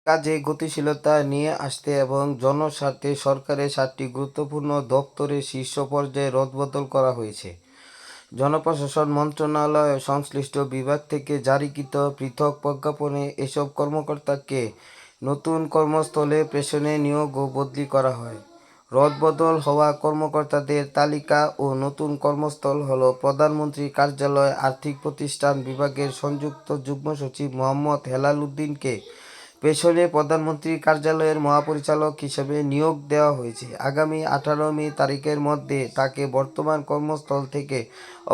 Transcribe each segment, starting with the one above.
কাজে গতিশীলতা নিয়ে আসতে এবং জনস্বার্থে সরকারের 7টি গুরুত্বপূর্ণ দপ্তরের শীর্ষ পর্যায়ে রদবদল করা হয়েছে। জনপ্রশাসন মন্ত্রণালয় সংশ্লিষ্ট বিভাগ থেকে জারিকৃত পৃথক প্রজ্ঞাপনে এসব কর্মকর্তাকে নতুন কর্মস্থলে প্রেষণে নিয়োগ ও বদলি করা হয়। রদবদল হওয়া কর্মকর্তাদের তালিকা ও নতুন কর্মস্থল হল প্রধানমন্ত্রী কার্যালয় আর্থিক প্রতিষ্ঠান বিভাগের সংযুক্ত যুগ্ম সচিব মোহাম্মদ হেলাল উদ্দিনকে পেছনে প্রধানমন্ত্রীর কার্যালয়ের মহাপরিচালক হিসেবে নিয়োগ দেওয়া হয়েছে। আগামী 18 মে তারিখের মধ্যে তাকে বর্তমান কর্মস্থল থেকে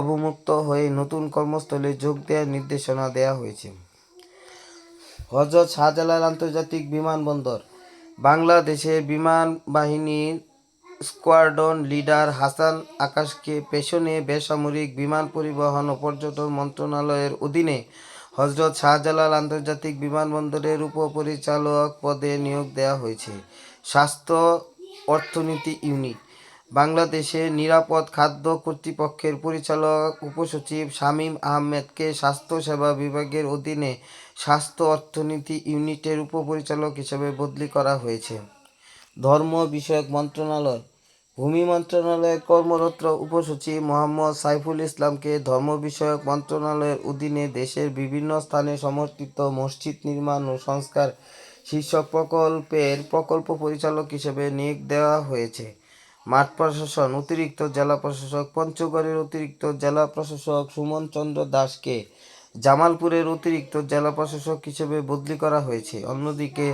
অবমুক্ত হয়ে নতুন কর্মস্থলে যোগ দেওয়ার নির্দেশনা দেওয়া হয়েছে। হযরত শাহজালাল আন্তর্জাতিক বিমানবন্দর। বাংলাদেশের বিমান বাহিনীর স্কোয়াড্রন লিডার হাসান আকাশকে পেছনে বেসামরিক বিমান পরিবহন ও পর্যটন মন্ত্রণালয়ের অধীনে হযরত শাহজালাল আন্তর্জাতিক বিমানবন্দরের উপপরিচালক পদে নিয়োগ দেওয়া হয়েছে। স্বাস্থ্য অর্থনীতি ইউনিট। বাংলাদেশের নিরাপদ খাদ্য কর্তৃপক্ষের পরিচালক উপসচিব শামীম আহমেদকে স্বাস্থ্যসেবা বিভাগের অধীনে স্বাস্থ্য অর্থনীতি ইউনিটের উপপরিচালক হিসেবে বদলি করা হয়েছে। ধর্ম বিষয়ক মন্ত্রণালয়। ভূমি মন্ত্রণালয়ে কর্মরত উপসচিব মোহাম্মদ সাইফুল ইসলামকে ধর্ম বিষয়ক মন্ত্রণালয়ের অধীনে দেশের বিভিন্ন স্থানে সমর্থিত মসজিদ নির্মাণ ও সংস্কার শীর্ষক প্রকল্পের প্রকল্প পরিচালক হিসেবে নিয়োগ দেওয়া হয়েছে। মাঠ প্রশাসন। অতিরিক্ত জেলা প্রশাসক পঞ্চগড়ের অতিরিক্ত জেলা প্রশাসক সুমন চন্দ্র দাসকে জামালপুরের অতিরিক্ত জেলা প্রশাসক হিসেবে বদলি করা হয়েছে। অন্যদিকে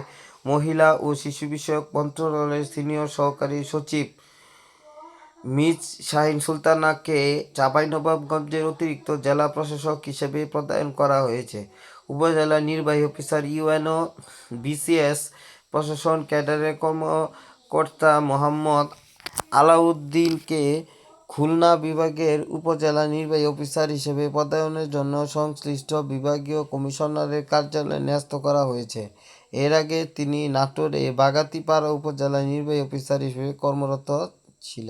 মহিলা ও শিশু বিষয়ক মন্ত্রণালয়ের সিনিয়র সহকারী সচিব মিজ শাহিন সুলতানাকে চাঁপাইনবাবগঞ্জের অতিরিক্ত জেলা প্রশাসক হিসেবে প্রদায়ন করা হয়েছে। উপজেলা নির্বাহী অফিসার ইউএনও বিসিএস প্রশাসন ক্যাডারের কর্মকর্তা মোহাম্মদ আলাউদ্দিনকে খুলনা বিভাগের উপজেলা নির্বাহী অফিসার হিসেবে পদায়নের জন্য সংশ্লিষ্ট বিভাগীয় কমিশনারের কার্যালয়ে ন্যস্ত করা হয়েছে। এর আগে তিনি নাটোরে বাগাতিপাড়া উপজেলা নির্বাহী অফিসার হিসেবে কর্মরত ছিলেন।